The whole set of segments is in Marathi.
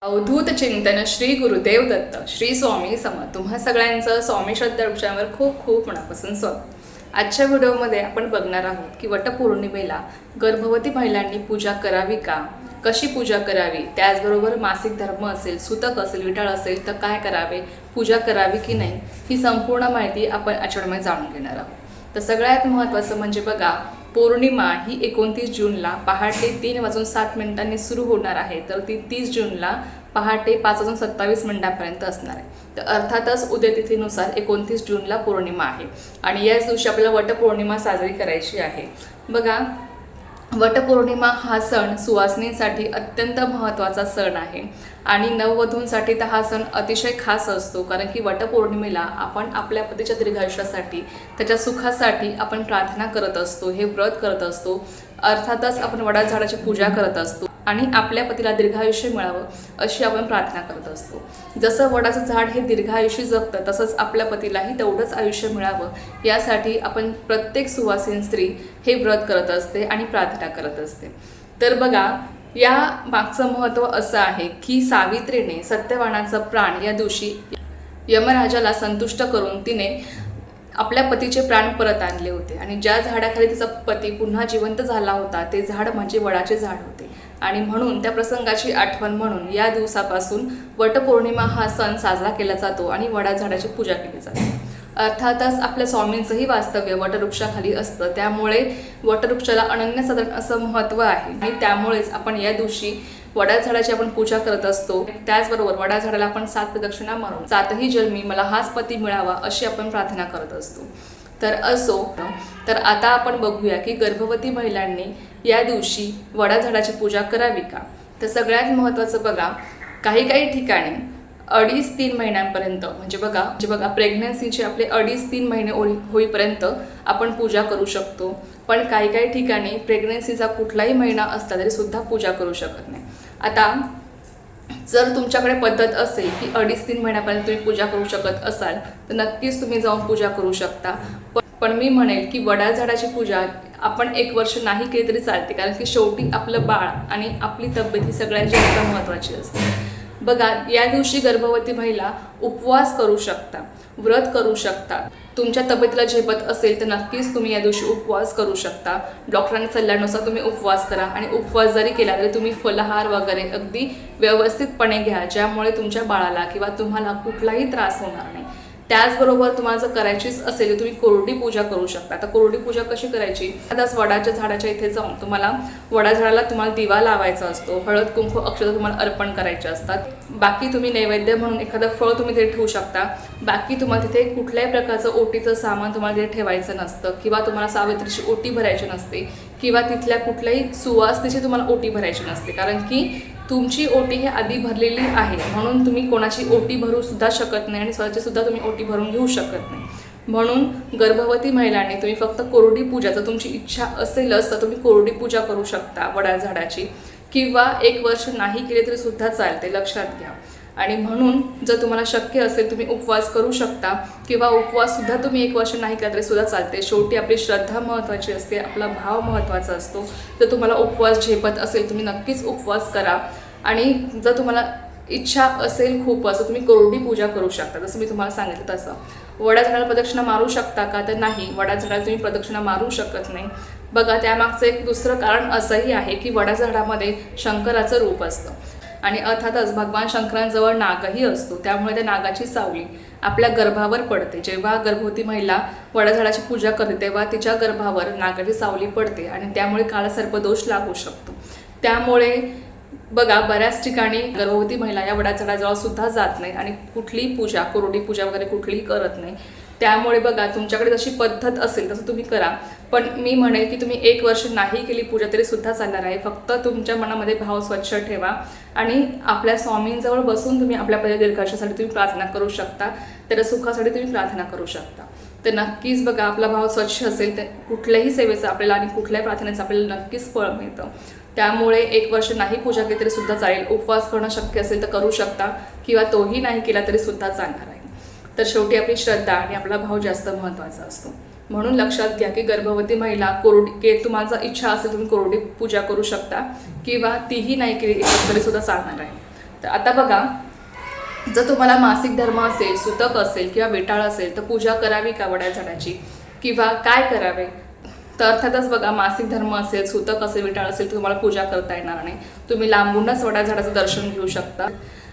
अवधूत चिंतन श्री गुरुदेव दत्त श्री स्वामी समर्थ. तुम्हा सगळ्यांचं स्वामी श्रद्धा वृक्षावर खूप खूप मनापासून स्वागत. आजच्या व्हिडिओमध्ये आपण बघणार आहोत की वटपौर्णिमेला गर्भवती महिलांनी पूजा करावी का, कशी पूजा करावी, त्याचबरोबर मासिक धर्म असेल, सूतक असेल, विटाळ असेल तर काय करावे, पूजा करावी की नाही, ही संपूर्ण माहिती आपण आजच्या व्हिडिओमध्ये जाणून घेणार आहोत. तर सगळ्यात महत्त्वाचं म्हणजे बघा, पौर्णिमा ही 29 जूनला पहाटे 3:07 सुरू होणार आहे, तर ती 30 जूनला पहाटे 5:27 असणार आहे. तर अर्थातच उद्या तिथीनुसार 29 जूनला पौर्णिमा आहे आणि याच दिवशी आपल्याला वटपौर्णिमा साजरी करायची आहे. बघा, वटपौर्णिमा हा सण सुवासिनींसाठी अत्यंत महत्त्वाचा सण आहे आणि नववधूंसाठी तर हा सण अतिशय खास असतो, कारण की वटपौर्णिमेला आपण आपल्या पतीच्या दीर्घायुष्यासाठी, त्याच्या सुखासाठी आपण प्रार्थना करत असतो, हे व्रत करत असतो. अर्थातच आपण वडाच्या झाडाची पूजा करत असतो आणि आपल्या पतीला दीर्घायुष्य मिळावं अशी आपण प्रार्थना करत असतो. जसं वडाचं झाड हे दीर्घायुष्य जगतं, तसंच आपल्या पतीलाही तेवढंच आयुष्य मिळावं यासाठी आपण प्रत्येक सुवासिनी स्त्री हे व्रत करत असते आणि प्रार्थना करत असते. तर बघा, या मागचं महत्त्व असं आहे की सावित्रीने सत्यवानाचा प्राण या दिवशी यमराजाला संतुष्ट करून तिने आपल्या पतीचे प्राण परत आणले होते आणि ज्या झाडाखाली तिचा पती पुन्हा जिवंत झाला होता ते झाड म्हणजे वडाचे झाड होते. आणि म्हणून त्या प्रसंगाची आठवण म्हणून या दिवसापासून वटपौर्णिमा हा सण साजरा केला जातो आणि वडा झाडाची पूजा केली जाते. अर्थातच आपल्या स्वामींचंही वास्तव्य वटवृक्षाखाली असतं, त्यामुळे वटवृक्षाला अनन्यसाधारण असं महत्त्व आहे आणि त्यामुळेच आपण या दिवशी वडा झाडाची आपण पूजा करत असतो. त्याचबरोबर वडा झाडाला आपण 7 प्रदक्षिणा मारून 7ही जन्मी मला हाच पती मिळावा अशी आपण प्रार्थना करत असतो. तर असो, तर आता आपण बघूया की गर्भवती महिलांनी या दिवशी वडा झाडाची पूजा करावी का. तर सगळ्यात महत्त्वाचं बघा, काही ठिकाणी 2.5-3 महिन्यांपर्यंत म्हणजे बघा प्रेग्नन्सीचे आपले 2.5-3 महिने होईपर्यंत आपण पूजा करू शकतो. पण काही ठिकाणी प्रेग्नन्सीचा कुठलाही महिना असला तरी सुद्धा पूजा करू शकत नाही. आता जर तुमच्याकडे पद्धत असेल की 2.5-3 महिन्यापर्यंत तुम्ही पूजा करू शकत असाल तर नक्कीच तुम्ही जाऊन पूजा करू शकता. पण मी म्हणेल की वडा झाडाची पूजा आपण 1 वर्ष नाही केली तरी चालते, कारण की शेवटी आपलं बाळ आणि आपली तब्येत ही सगळ्यात जास्त महत्त्वाची असते. बघा, या दिवशी गर्भवती महिला उपवास करू शकता, व्रत करू शकता. तुमच्या तब्येतीला झेपत असेल तर नक्कीच तुम्ही या दिवशी उपवास करू शकता. डॉक्टरांच्या सल्ल्यानुसार तुम्ही उपवास करा आणि उपवास जरी केला तरी तुम्ही फलाहार वगैरे अगदी व्यवस्थितपणे घ्या, ज्यामुळे तुमच्या बाळाला किंवा तुम्हाला कुठलाही त्रास होणार नाही. त्याचबरोबर तुम्हाला जर करायचीच असेल तर तुम्ही कोरडी पूजा करू शकता. आता कोरडी पूजा कशी करायची, आताच वडाच्या झाडाच्या इथे जाऊन तुम्हाला वडा झाडाला तुम्हाला दिवा लावायचा असतो, हळद कुंकू अक्षता तुम्हाला अर्पण करायचे असतात. बाकी तुम्ही नैवेद्य म्हणून एखादं फळ तुम्ही तिथे ठेवू शकता. बाकी तुम्हाला तिथे कुठल्याही प्रकारचं ओटीचं सामान तुम्हाला तिथे ठेवायचं नसतं किंवा तुम्हाला सावित्रीची ओटी भरायची नसते किंवा तिथल्या कुठल्याही सुवासिनीची तुम्हाला ओटी भरायची नसते, कारण की तुमची ओटी ही आधी भरलेली आहे. म्हणून तुम्ही कोणाची ओटी भरू सुद्धा शकत नाही आणि स्वतःची सुद्धा तुम्ही ओटी भरून घेऊ शकत नाही. म्हणून गर्भवती महिलांनी तुम्ही फक्त कोरडी पूजा, जर तुमची इच्छा असेलच तर तुम्ही कोरडी पूजा करू शकता वडा झाडाची, किंवा 1 वर्ष नाही केले तरी सुद्धा चालते, लक्षात घ्या. आणि म्हणून जर तुम्हाला शक्य असेल तुम्ही उपवास करू शकता किंवा उपवाससुद्धा तुम्ही 1 वर्ष नाही केला तरी सुद्धा चालते. शेवटी आपली श्रद्धा महत्त्वाची असते, आपला भाव महत्त्वाचा असतो. जर तुम्हाला उपवास झेपत असेल तुम्ही नक्कीच उपवास करा आणि जर तुम्हाला इच्छा असेल खूप असं तुम्ही कोरडी पूजा करू शकता. जसं मी तुम्हाला सांगितलं तसं वडा झाडाला प्रदक्षिणा मारू शकता का, तर नाही, वडा झाडाला तुम्ही प्रदक्षिणा मारू शकत नाही. बघा, त्यामागचं एक दुसरं कारण असंही आहे की वडा झाडामध्ये शंकराचं रूप असतं आणि अर्थातच भगवान शंकरांजवळ नागही असतो, त्यामुळे त्या नागाची सावली आपल्या गर्भावर पडते. जेव्हा गर्भवती महिला वडा झाडाची पूजा करते तेव्हा तिच्या गर्भावर नागाची सावली पडते आणि त्यामुळे काळसर्पदोष लागू शकतो. त्यामुळे बघा, बऱ्याच ठिकाणी गर्भवती महिला या वडा झाडाजवळ सुद्धा जात नाही आणि कुठलीही पूजा, कोरडी पूजा वगैरे कुठलीही करत नाही. त्यामुळे बघा, तुमच्याकडे जशी पद्धत असेल तसं तुम्ही करा. पण मी म्हणेल की तुम्ही 1 वर्ष नाही केली पूजा तरी सुद्धा चालणार आहे. फक्त तुमच्या मनामध्ये भाव स्वच्छ ठेवा आणि आपल्या स्वामींजवळ बसून तुम्ही आपल्या पहिल्या दीर्घायुष्यासाठी तुम्ही प्रार्थना करू शकता, त्याच्या सुखासाठी तुम्ही प्रार्थना करू शकता. तर नक्कीच बघा, आपला भाव स्वच्छ असेल तर कुठल्याही सेवेचं आपल्याला आणि कुठल्याही प्रार्थनेचं आपल्याला नक्कीच फळ मिळतं. त्यामुळे 1 वर्ष नाही पूजा केली तरी सुद्धा चालेल. उपवास करणं शक्य असेल तर करू शकता किंवा तोही नाही केला तरी सुद्धा चालणार आहे. तर शेवटी आपली श्रद्धा आणि आपला भाव जास्त महत्त्वाचा असतो. म्हणून लक्षात घ्या की गर्भवती महिला कोरडी, तुम्हाला जर इच्छा असेल तुम्ही कोरडी पूजा करू शकता किंवा तीही नाही केली तरी सुद्धा चालणार आहे. तर आता बघा, जर तुम्हाला मासिक धर्म असेल, सुतक असेल किंवा विटाळ असेल तर पूजा करावी का वड्या झाडाची किंवा काय करावे? तर अर्थातच बघा, मासिक धर्म असेल, सुतक असेल, विटाळ असेल तर तुम्हाला पूजा करता येणार नाही. तुम्ही लांबूनच वड्या झाडाचं दर्शन घेऊ शकता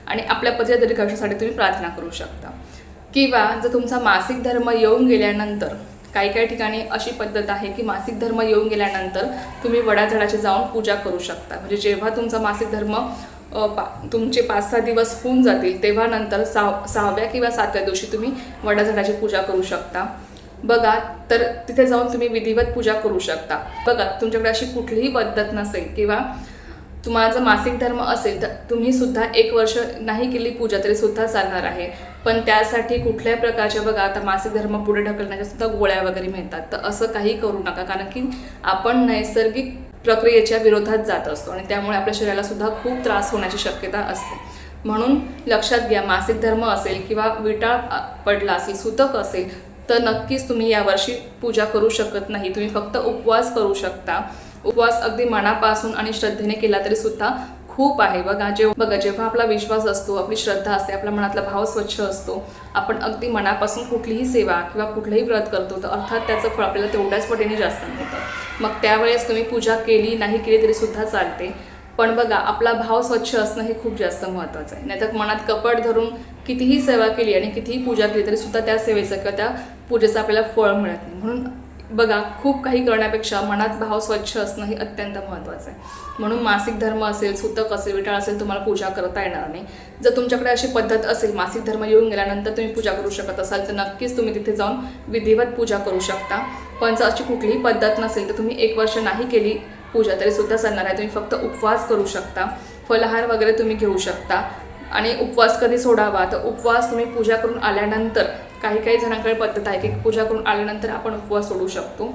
आणि आपल्या पतीच्या दीर्घायुष्यासाठी तुम्ही प्रार्थना करू शकता. किंवा जर तुमचा मासिक धर्म येऊन गेल्यानंतर काही काही ठिकाणी अशी पद्धत आहे की मासिक धर्म येऊन गेल्यानंतर तुम्ही वडा झाडाची जाऊन पूजा करू शकता. म्हणजे जेव्हा तुमचा मासिक धर्म तुमचे 5-6 दिवस होऊन जातील तेव्हा नंतर 6व्या किंवा 7व्या दिवशी तुम्ही वडा झाडाची पूजा करू शकता. बघा, तर तिथे जाऊन तुम्ही विधिवत पूजा करू शकता. बघा, तुमच्याकडे अशी कुठलीही पद्धत नसेल किंवा तुम्हाला जर मासिक धर्म असेल तर तुम्ही सुद्धा 1 वर्ष नाही केली पूजा तरी सुद्धा चालणार आहे. पण त्यासाठी कुठल्याही प्रकारच्या, बघा आता मासिक धर्म पुढे ढकलण्याच्या सुद्धा गोळ्या वगैरे मिळतात. तर असं काही करू नका, कारण की आपण नैसर्गिक प्रक्रियेच्या विरोधात जात असतो आणि त्यामुळे आपल्या शरीराला सुद्धा खूप त्रास होण्याची शक्यता असते. म्हणून लक्षात घ्या, मासिक धर्म असेल किंवा विटाळ पडला असेल, सुतक असेल तर नक्कीच तुम्ही यावर्षी पूजा करू शकत नाही. तुम्ही फक्त उपवास करू शकता. उपवास अगदी मनापासून आणि श्रद्धेने केला तरी सुद्धा खूप आहे. जेव्हा आपला विश्वास असतो, आपली श्रद्धा असते, आपल्या मनातला भाव स्वच्छ असतो, आपण अगदी मनापासून कुठलीही सेवा किंवा कुठलंही व्रत करतो तर अर्थात त्याचं फळ आपल्याला तेवढ्याच पटीने जास्त मिळतं. मग त्यावेळेस तुम्ही पूजा केली नाही केली तरी सुद्धा चालते. पण बघा, आपला भाव स्वच्छ असणं हे खूप जास्त महत्त्वाचं आहे. नाहीतर मनात कपट धरून कितीही सेवा केली आणि कितीही पूजा केली तरी सुद्धा त्या सेवेचं किंवा त्या पूजेचं आपल्याला फळ मिळत नाही. म्हणून बघा, खूप काही करण्यापेक्षा मनात भाव स्वच्छ असणं हे अत्यंत महत्त्वाचं आहे. म्हणून मासिक धर्म असेल, सुतक असेल, विटाळ असेल तुम्हाला पूजा करता येणार नाही. जर तुमच्याकडे अशी पद्धत असेल, मासिक धर्म येऊन गेल्यानंतर तुम्ही पूजा करू शकत असाल तर नक्कीच तुम्ही तिथे जाऊन विधिवत पूजा करू शकता. पण जर अशी कुठलीही पद्धत नसेल तर तुम्ही 1 वर्ष नाही केली पूजा तरी सुद्धा चालणार आहे. तुम्ही फक्त उपवास करू शकता, फलाहार वगैरे तुम्ही घेऊ शकता. आणि उपवास कधी सोडावा, तर उपवास तुम्ही पूजा करून आल्यानंतर, काही जणांकडे पद्धत आहे की पूजा करून आल्यानंतर आपण उपवास सोडू शकतो.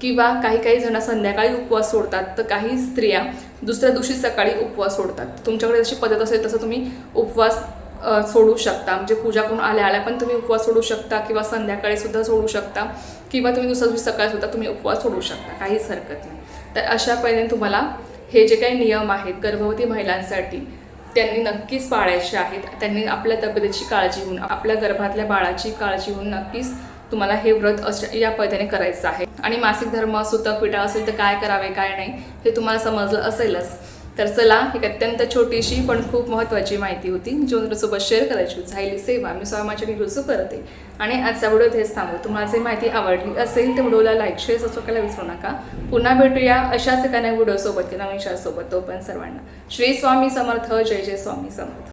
किंवा काही जण संध्याकाळी उपवास सोडतात, तर काही स्त्रिया दुसऱ्या दिवशी सकाळी उपवास सोडतात. तुमच्याकडे जशी पद्धत असेल तसं तुम्ही उपवास सोडू शकता. म्हणजे पूजा करून आल्या पण तुम्ही उपवास सोडू शकता किंवा संध्याकाळी सुद्धा सोडू शकता किंवा तुम्ही दुसऱ्या दिवशी सकाळी सुद्धा तुम्ही उपवास सोडू शकता, काहीच हरकत नाही. तर अशा पद्धतीने तुम्हाला हे जे काही नियम आहेत गर्भवती महिलांसाठी त्यांनी नक्कीच पाळायचे आहेत. त्यांनी आपल्या तब्येतीची काळजी घेऊन, आपल्या गर्भातल्या बाळाची काळजी घेऊन नक्कीच तुम्हाला हे व्रत या पद्धतीने करायचं आहे. आणि मासिक धर्म, सुतक, विटाळ असेल तर काय करावे काय नाही हे तुम्हाला समजलं असेलच. तर चला, एक अत्यंत छोटीशी पण खूप महत्त्वाची माहिती होती जी तुमच्यासोबत शेअर करायची. झालेली सेवा मी स्वामीची रुजू करते आणि आजचा व्हिडिओ इथेच थांबवतो. तुम्हाला जर माहिती आवडली असेल तर व्हिडिओला लाईक, शेअर, सबस्क्राईब करायला विसरू नका. पुन्हा भेटूया अशाच एका नवीन व्हिडिओसोबत किंवा नवीन सोबत. तोपर्यंत सर्वांना श्री स्वामी समर्थ. जय जय स्वामी समर्थ.